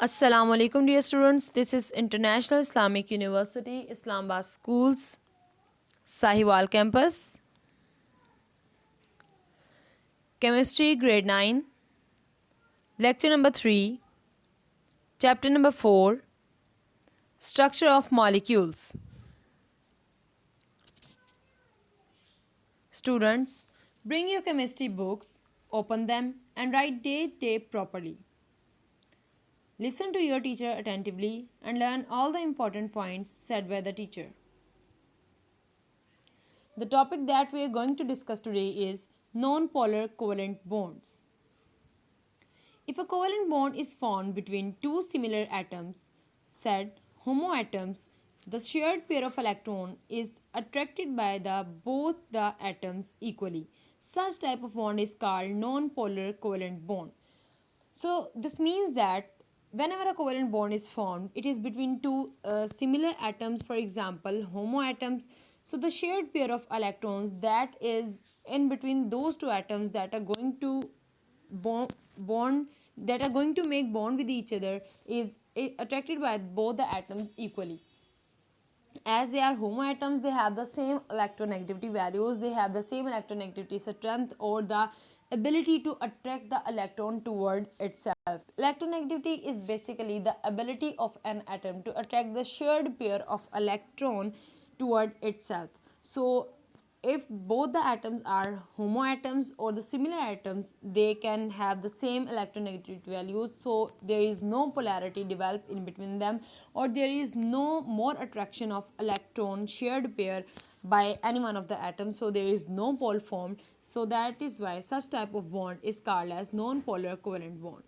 Assalamu alaikum dear students. This is International Islamic University, Islamabad Schools, Sahiwal Campus. Chemistry grade 9. Lecture number 3. Chapter number 4. Structure of molecules. Students, bring your chemistry books, open them and write date properly. Listen to your teacher attentively and learn all the important points said by the teacher. The topic that we are going to discuss today is nonpolar covalent bonds. If a covalent bond is formed between two similar atoms, said homoatoms, the shared pair of electron is attracted by both the atoms equally. Such type of bond is called nonpolar covalent bond. So this means that whenever a covalent bond is formed, it is between two similar atoms, for example, homoatoms. So the shared pair of electrons that is in between those two atoms that are going to bond that are going to make bond with each other is attracted by both the atoms equally. As they are homoatoms, they have the same electronegativity values, they have the same electronegativity strength or the ability to attract the electron toward itself. Electronegativity is basically the ability of an atom to attract the shared pair of electron toward itself. So if both the atoms are homoatoms or the similar atoms, they can have the same electronegativity values, so there is no polarity developed in between them, or there is no more attraction of electron shared pair by any one of the atoms, so there is no pole formed. So that is why such type of bond is called as non-polar covalent bond.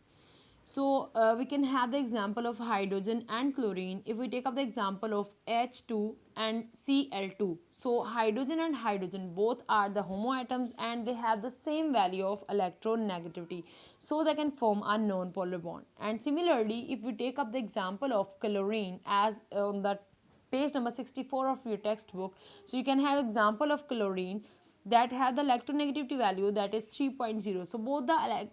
So we can have the example of hydrogen and chlorine if we take up the example of H2 and Cl2. So hydrogen and hydrogen both are the homoatoms and they have the same value of electronegativity. So they can form a non-polar bond. And similarly, if we take up the example of chlorine as on the page number 64 of your textbook, so you can have example of chlorine that have the electronegativity value that is 3.0. So both the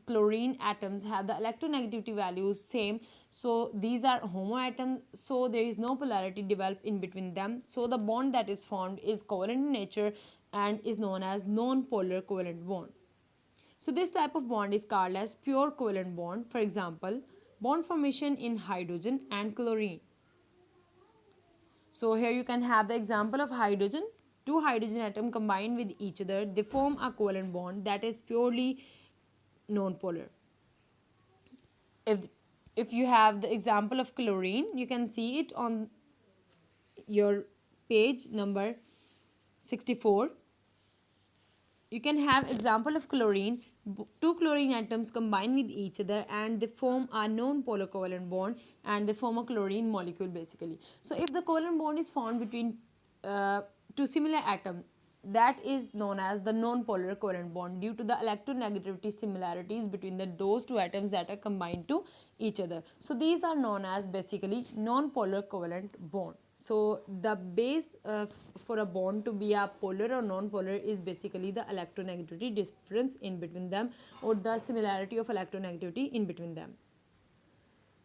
chlorine atoms have the electronegativity values same, so these are homoatoms, so there is no polarity developed in between them, so the bond that is formed is covalent in nature and is known as non-polar covalent bond. So this type of bond is called as pure covalent bond. For example, bond formation in hydrogen and chlorine. So here you can have the example of hydrogen. Two hydrogen atoms combine with each other, they form a covalent bond that is purely non-polar. If you have the example of chlorine, you can see it on your page number 64. You can have example of chlorine. Two chlorine atoms combine with each other and they form a non-polar covalent bond and they form a chlorine molecule basically. So if the covalent bond is formed between two similar atoms, that is known as the non-polar covalent bond due to the electronegativity similarities between those two atoms that are combined to each other. So these are known as basically non-polar covalent bond. So the base for a bond to be a polar or non-polar is basically the electronegativity difference in between them or the similarity of electronegativity in between them.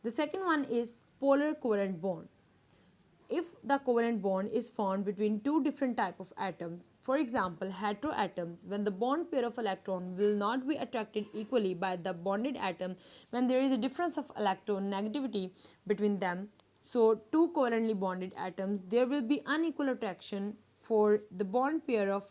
The second one is polar covalent bond. If the covalent bond is formed between two different type of atoms, for example heteroatoms, when the bond pair of electron will not be attracted equally by the bonded atom, when there is a difference of electron negativity between them, so two covalently bonded atoms, there will be unequal attraction for the bond pair of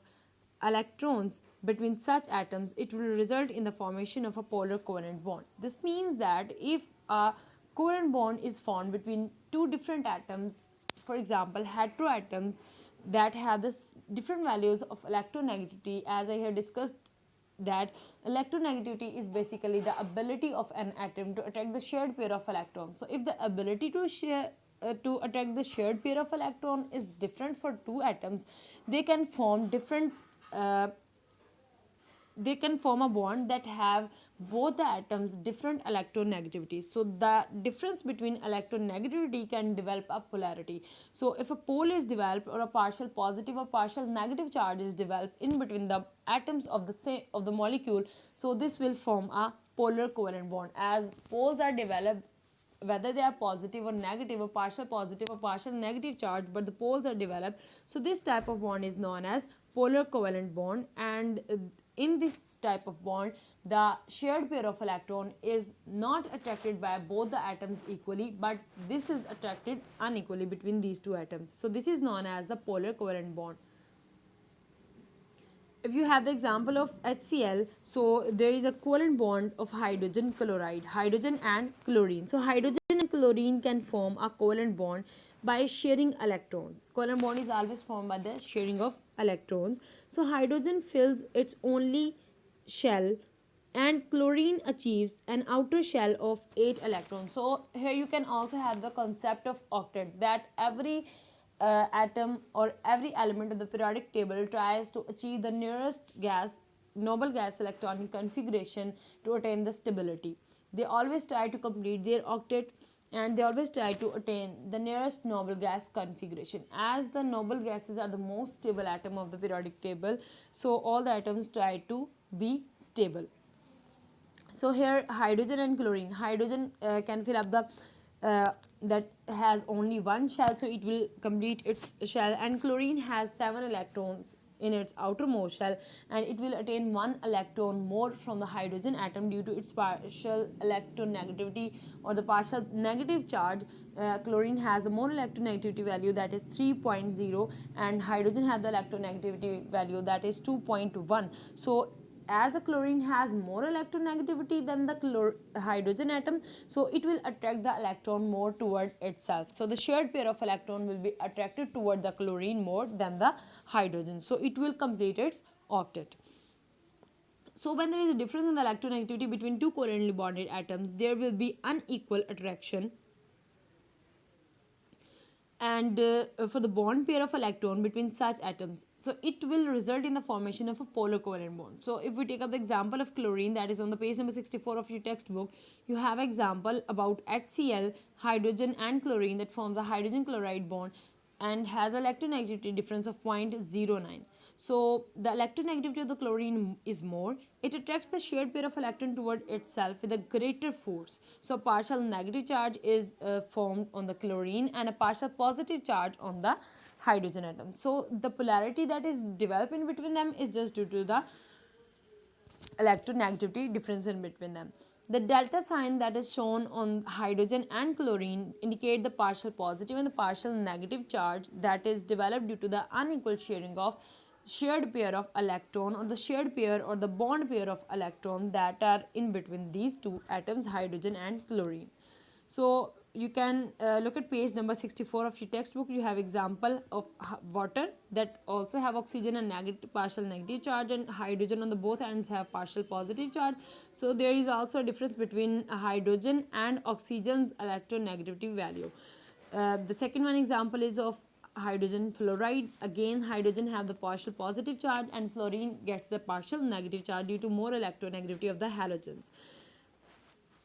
electrons between such atoms, it will result in the formation of a polar covalent bond. This means that if a covalent bond is formed between two different atoms, for example heteroatoms that have this different values of electronegativity, as I have discussed that electronegativity is basically the ability of an atom to attract the shared pair of electrons. So if the ability to attract the shared pair of electron is different for two atoms, they can form different they can form a bond that have both the atoms different electronegativity. So the difference between electronegativity can develop a polarity. So if a pole is developed or a partial positive or partial negative charge is developed in between the atoms of the molecule, so this will form a polar covalent bond. As poles are developed whether they are positive or negative, or partial positive or partial negative charge, but the poles are developed. So this type of bond is known as polar covalent bond, and in this type of bond, the shared pair of electron is not attracted by both the atoms equally, but this is attracted unequally between these two atoms. So this is known as the polar covalent bond. If you have the example of HCl, so there is a covalent bond of hydrogen chloride, hydrogen and chlorine. So hydrogen and chlorine can form a covalent bond by sharing electrons. Covalent bond is always formed by the sharing of electrons. So hydrogen fills its only shell and chlorine achieves an outer shell of 8 electrons. So here you can also have the concept of octet, that every atom or every element of the periodic table tries to achieve the nearest noble gas electronic configuration to attain the stability. They always try to complete their octet, and they always try to attain the nearest noble gas configuration. As the noble gases are the most stable atom of the periodic table, so all the atoms try to be stable. So here hydrogen and chlorine, hydrogen can fill up the that has only one shell, so it will complete its shell, and chlorine has 7 electrons in its outermost shell, and it will attain 1 electron more from the hydrogen atom due to its partial electronegativity or the partial negative charge. Chlorine has the more electronegativity value, that is 3.0, and hydrogen has the electronegativity value, that is 2.1. So as the chlorine has more electronegativity than the hydrogen atom, so it will attract the electron more toward itself. So the shared pair of electron will be attracted toward the chlorine more than the hydrogen, so it will complete its octet. So when there is a difference in the electronegativity between two covalently bonded atoms, there will be unequal attraction, and for the bond pair of electron between such atoms, so it will result in the formation of a polar covalent bond. So if we take up the example of chlorine, that is on the page number 64 of your textbook, you have example about HCl, hydrogen and chlorine, that forms the hydrogen chloride bond and has electronegativity difference of 0.09. So the electronegativity of the chlorine is more. It attracts the shared pair of electron toward itself with a greater force. So partial negative charge is formed on the chlorine and a partial positive charge on the hydrogen atom. So the polarity that is developed in between them is just due to the electronegativity difference in between them. The delta sign that is shown on hydrogen and chlorine indicate the partial positive and the partial negative charge that is developed due to the unequal sharing of shared pair of electron, or the shared pair or the bond pair of electron that are in between these two atoms, hydrogen and chlorine. So you can look at page number 64 of your textbook. You have example of water that also have oxygen and partial negative charge, and hydrogen on the both ends have partial positive charge. So there is also a difference between hydrogen and oxygen's electronegativity value. The second one example is of hydrogen fluoride. Again, hydrogen have the partial positive charge and fluorine gets the partial negative charge due to more electronegativity of the halogens.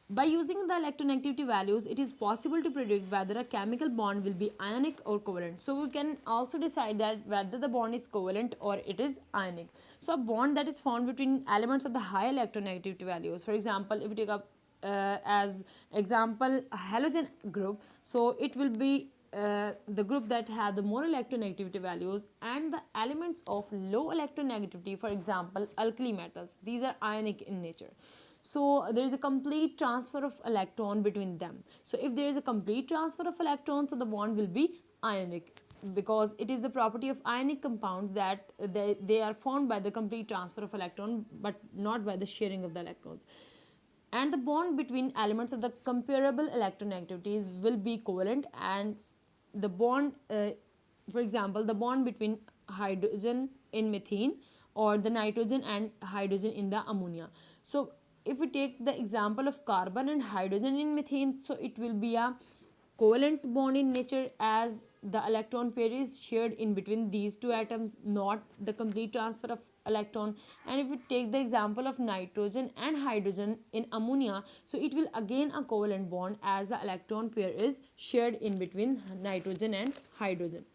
By using the electronegativity values, it is possible to predict whether a chemical bond will be ionic or covalent. So we can also decide that whether the bond is covalent or it is ionic. So a bond that is formed between elements of the high electronegativity values. For example, if we take up as example a halogen group, so it will be the group that have the more electronegativity values, and the elements of low electronegativity, for example alkali metals, these are ionic in nature. So there is a complete transfer of electron between them. So if there is a complete transfer of electrons, so the bond will be ionic, because it is the property of ionic compounds that they are formed by the complete transfer of electron but not by the sharing of the electrons. And the bond between elements of the comparable electronegativities will be covalent, and the bond for example the bond between hydrogen in methane, or the nitrogen and hydrogen in the ammonia. So if we take the example of carbon and hydrogen in methane, so it will be a covalent bond in nature, as the electron pair is shared in between these two atoms, not the complete transfer of electron. And if we take the example of nitrogen and hydrogen in ammonia, so it will again a covalent bond, as the electron pair is shared in between nitrogen and hydrogen.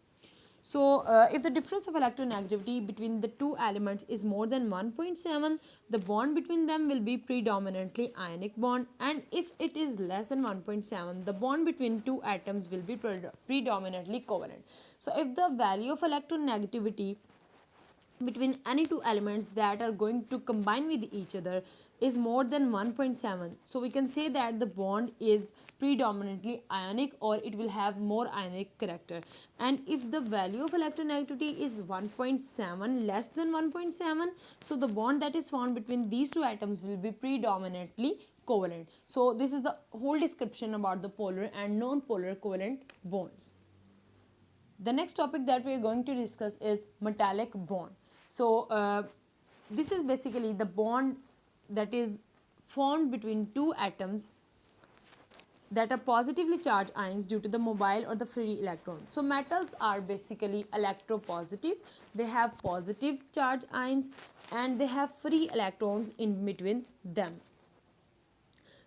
So, if the difference of electronegativity between the two elements is more than 1.7, the bond between them will be predominantly ionic bond, and if it is less than 1.7, the bond between two atoms will be predominantly covalent. So, if the value of electronegativity between any two elements that are going to combine with each other is more than 1.7, so we can say that the bond is predominantly ionic, or it will have more ionic character. And if the value of electronegativity is 1.7, less than 1.7, so the bond that is found between these two atoms will be predominantly covalent. So this is the whole description about the polar and non-polar covalent bonds. The next topic that we are going to discuss is metallic bond. So this is basically the bond that is formed between two atoms that are positively charged ions due to the mobile or the free electron. So metals are basically electropositive. They have positive charged ions and they have free electrons in between them.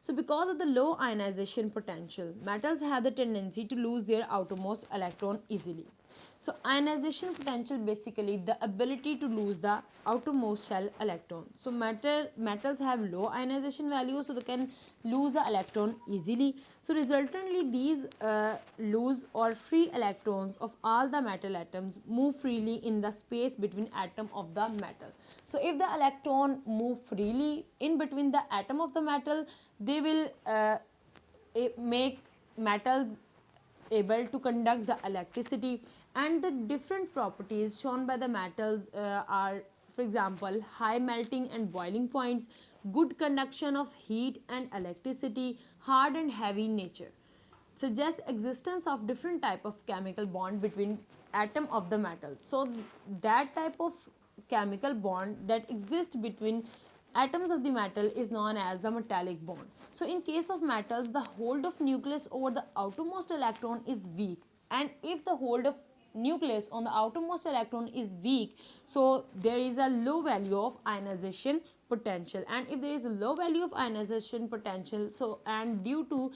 So because of the low ionization potential, metals have the tendency to lose their outermost electron easily. So ionization potential basically the ability to lose the outermost shell electron. So metals have low ionization value, so they can lose the electron easily. So resultantly these loose or free electrons of all the metal atoms move freely in the space between atom of the metal. So if the electron move freely in between the atom of the metal, they will make metals able to conduct the electricity. And the different properties shown by the metals are, for example, high melting and boiling points, good conduction of heat and electricity, hard and heavy nature. Suggests existence of different type of chemical bond between atom of the metal. So that type of chemical bond that exists between atoms of the metal is known as the metallic bond. So in case of metals, the hold of nucleus over the outermost electron is weak, and if the hold of nucleus on the outermost electron is weak, so there is a low value of ionization potential. And if there is a low value of ionization potential, so and due to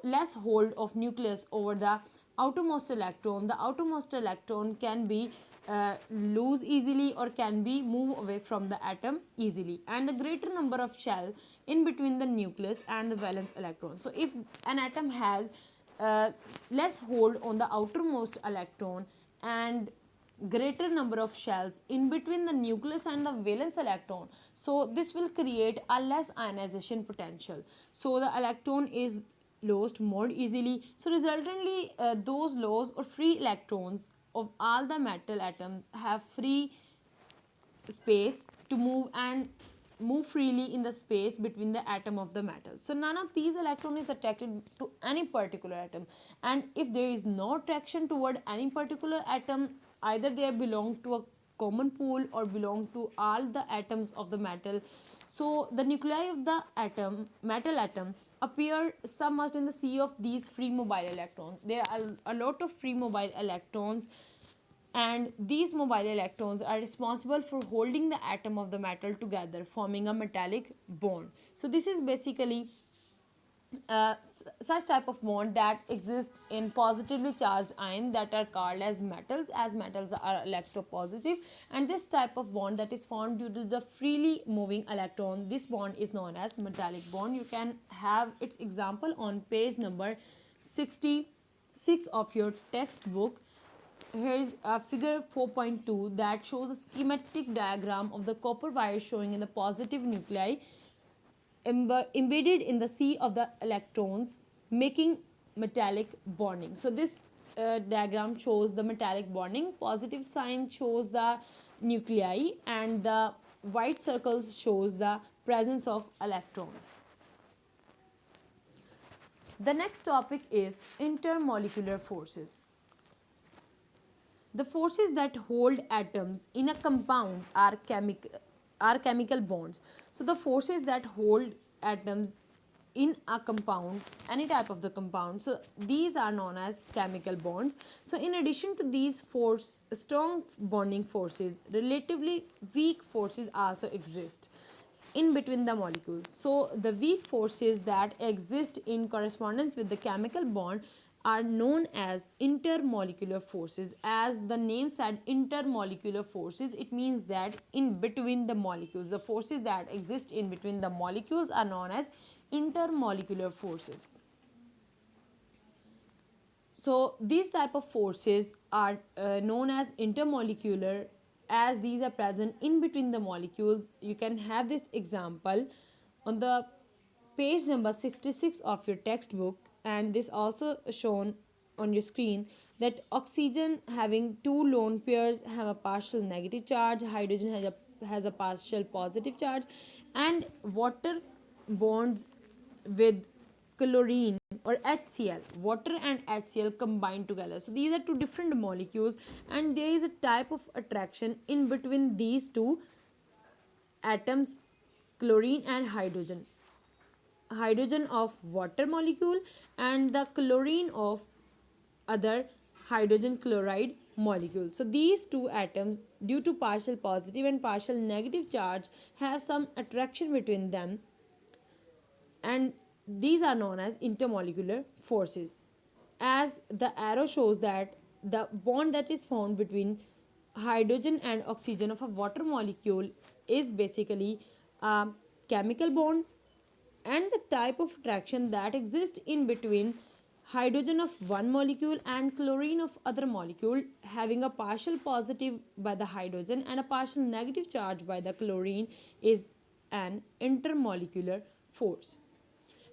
less hold of nucleus over the outermost electron, the outermost electron can be lose easily or can be move away from the atom easily, and the greater number of shell in between the nucleus and the valence electron. So if an atom has less hold on the outermost electron and greater number of shells in between the nucleus and the valence electron, so this will create a less ionization potential, so the electron is lost more easily. So resultantly those lost or free electrons of all the metal atoms have free space to move and move freely in the space between the atom of the metal. So none of these electron is attracted to any particular atom, and if there is no attraction toward any particular atom, either they belong to a common pool or belong to all the atoms of the metal, so the nuclei of the metal atom appear submerged in the sea of these free mobile electrons. There are a lot of free mobile electrons, and these mobile electrons are responsible for holding the atom of the metal together, forming a metallic bond. So this is basically such type of bond that exists in positively charged ions that are called as metals are electropositive, and this type of bond that is formed due to the freely moving electron, this bond is known as metallic bond. You can have its example on page number 66 of your textbook. Here is a figure 4.2 that shows a schematic diagram of the copper wire showing in the positive nuclei embedded in the sea of the electrons, making metallic bonding. So this diagram shows the metallic bonding. Positive sign shows the nuclei and the white circles shows the presence of electrons. The next topic is intermolecular forces. The forces that hold atoms in a compound are chemical bonds. So the forces that hold atoms in a compound, any type of the compound, so these are known as chemical bonds. So in addition to these strong bonding forces, relatively weak forces also exist in between the molecules. So the weak forces that exist in correspondence with the chemical bond are known as intermolecular forces. As the name said, intermolecular forces, it means that in between the molecules, the forces that exist in between the molecules are known as intermolecular forces. So these type of forces are known as intermolecular, as these are present in between the molecules. You can have this example on the page number 66 of your textbook, and this also shown on your screen, that oxygen having two lone pairs have a partial negative charge, hydrogen has a partial positive charge, and water bonds with chlorine or HCl, water and HCl combined together. So these are two different molecules, and there is a type of attraction in between these two atoms, chlorine and hydrogen. Hydrogen of water molecule and the chlorine of other hydrogen chloride molecule. So these two atoms, due to partial positive and partial negative charge, have some attraction between them, and these are known as intermolecular forces. As the arrow shows, that the bond that is found between hydrogen and oxygen of a water molecule is basically a chemical bond, and the type of attraction that exists in between hydrogen of one molecule and chlorine of other molecule, having a partial positive by the hydrogen and a partial negative charge by the chlorine, is an intermolecular force.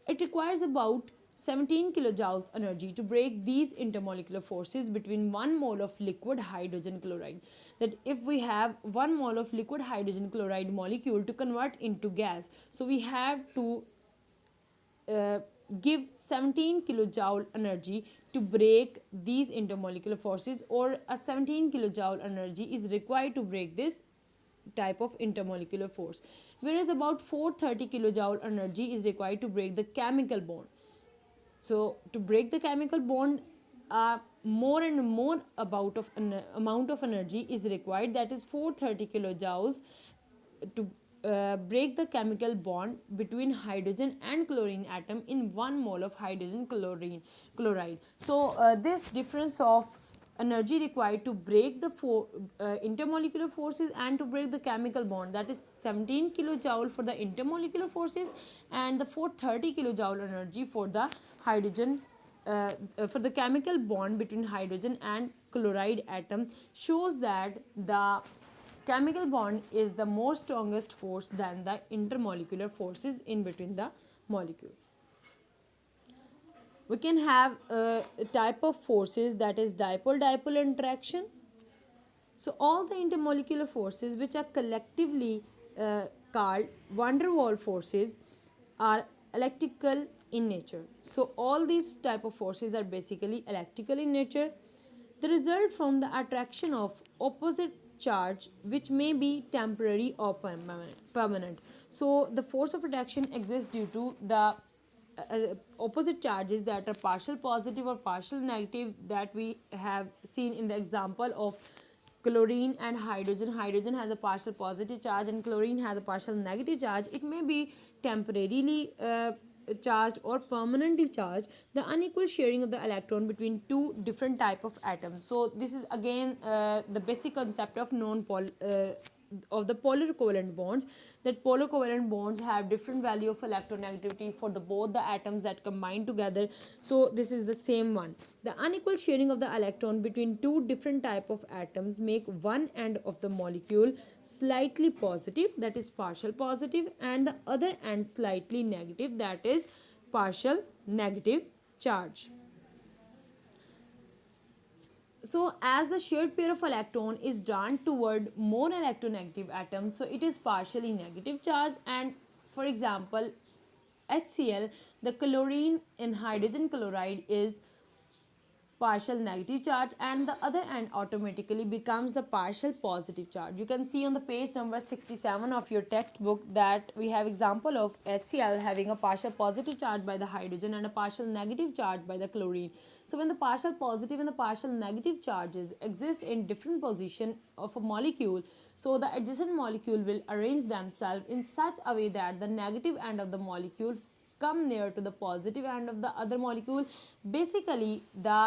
It requires about 17 kilojoules energy to break these intermolecular forces between 1 mole of liquid hydrogen chloride. That if we have 1 mole of liquid hydrogen chloride molecule to convert into gas, so we have to uh, give 17 kilojoule energy to break these intermolecular forces, or a 17 kilojoule energy is required to break this type of intermolecular force, whereas about 430 kilojoule energy is required to break the chemical bond. So to break the chemical bond, more and more amount of energy is required, that is 430 kilojoules, to break the chemical bond between hydrogen and chlorine atom in 1 mole of hydrogen chloride. So this difference of energy required to break the intermolecular forces and to break the chemical bond, that is 17 kilojoule for the intermolecular forces and the 430 kilojoule energy for the hydrogen for the chemical bond between hydrogen and chloride atom, shows that the chemical bond is the more strongest force than the intermolecular forces in between the molecules. We can have a type of forces, that is dipole-dipole interaction. So all the intermolecular forces, which are collectively called van der Waals forces, are electrical in nature. So all these type of forces are basically electrical in nature. They result from the attraction of opposite charge, which may be temporary or permanent. So the force of attraction exists due to the opposite charges that are partial positive or partial negative, that we have seen in the example of chlorine and hydrogen. Hydrogen has a partial positive charge and chlorine has a partial negative charge. It may be temporarily charged or permanently charged. The unequal sharing of the electron between two different type of atoms. So this is again the basic concept of of the polar covalent bonds, that polar covalent bonds have different value of electronegativity for the both the atoms that combine together. So this is the same one. The unequal sharing of the electron between two different type of atoms make one end of the molecule slightly positive, that is partial positive, and the other end slightly negative, that is partial negative charge. So as the shared pair of electron is drawn toward more electronegative atom, so it is partially negative charge. And for example, HCl, the chlorine in hydrogen chloride is partial negative charge, and the other end automatically becomes the partial positive charge. You can see on the page number 67 of your textbook that we have example of HCl having a partial positive charge by the hydrogen and a partial negative charge by the chlorine. So when the partial positive and the partial negative charges exist in different position of a molecule, so the adjacent molecule will arrange themselves in such a way that the negative end of the molecule come near to the positive end of the other molecule, basically the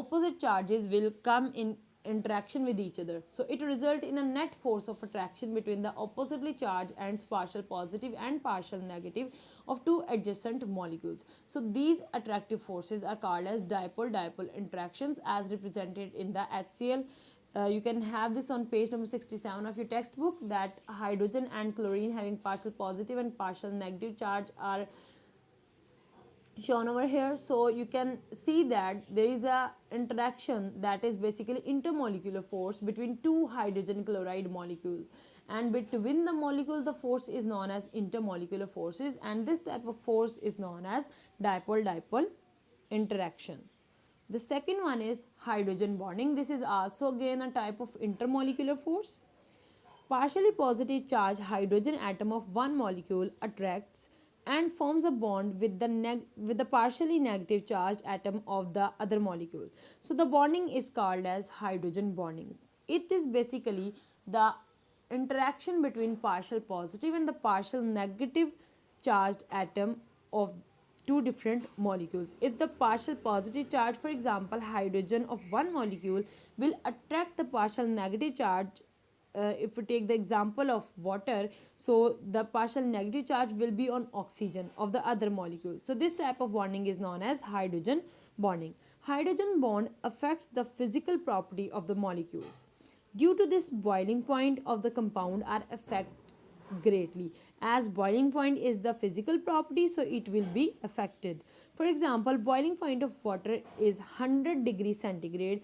opposite charges will come in interaction with each other. So it result in a net force of attraction between the oppositely charged ends, partial positive and partial negative, of two adjacent molecules. So these attractive forces are called as dipole-dipole interactions, as represented in the HCl. You can have this on page number 67 of your textbook, that hydrogen and chlorine having partial positive and partial negative charge are shown over here. So you can see that there is a interaction, that is basically intermolecular force between two hydrogen chloride molecules, and between the molecule the force is known as intermolecular forces, and this type of force is known as dipole-dipole interaction. The second one is hydrogen bonding. This is also again a type of intermolecular force. Partially positive charged hydrogen atom of one molecule attracts and forms a bond with the partially negative charged atom of the other molecule. So the bonding is called as hydrogen bonding. It is basically the interaction between partial positive and the partial negative charged atom of two different molecules. If the partial positive charge, for example hydrogen of one molecule, will attract the partial negative charge, if we take the example of water, so the partial negative charge will be on oxygen of the other molecule. So this type of bonding is known as hydrogen bonding. Hydrogen bond affects the physical property of the molecules. Due to this, boiling point of the compound are affected greatly. As boiling point is the physical property, so it will be affected. For example, boiling point of water is 100 degrees centigrade,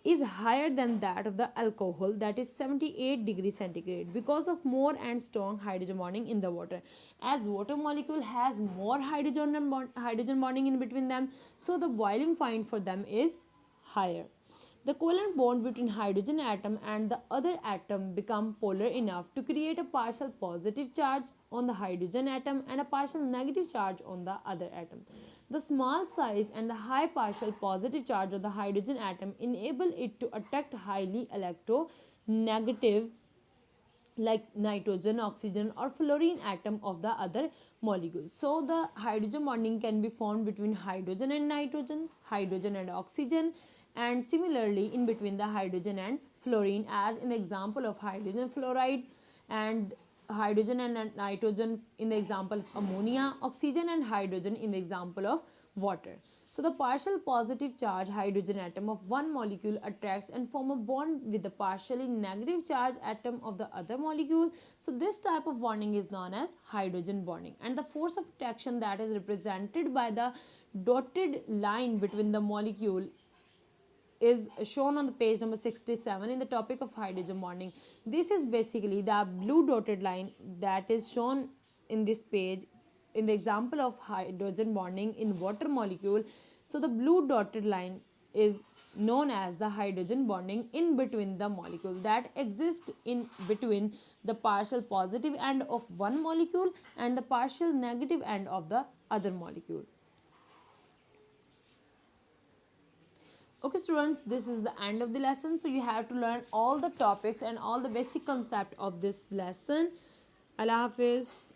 is higher than that of the alcohol, that is 78 degrees centigrade, because of more and strong hydrogen bonding in the water. As water molecule has more hydrogen bonding in between them, so the boiling point for them is higher. The covalent bond between hydrogen atom and the other atom become polar enough to create a partial positive charge on the hydrogen atom and a partial negative charge on the other atom. The small size and the high partial positive charge of the hydrogen atom enable it to attract highly electronegative like nitrogen, oxygen or fluorine atom of the other molecules. So the hydrogen bonding can be formed between hydrogen and nitrogen, hydrogen and oxygen, and similarly in between the hydrogen and fluorine, as an example of hydrogen fluoride, and hydrogen and nitrogen in the example of ammonia, oxygen and hydrogen in the example of water. So the partial positive charge hydrogen atom of one molecule attracts and form a bond with the partially negative charge atom of the other molecule. So this type of bonding is known as hydrogen bonding, and the force of attraction that is represented by the dotted line between the molecule is shown on the page number 67 in the topic of hydrogen bonding. This is basically the blue dotted line that is shown in this page in the example of hydrogen bonding in water molecule. So the blue dotted line is known as the hydrogen bonding in between the molecule that exists in between the partial positive end of one molecule and the partial negative end of the other molecule. Okay students, this is the end of the lesson. So you have to learn all the topics and all the basic concept of this lesson. Allah Hafiz.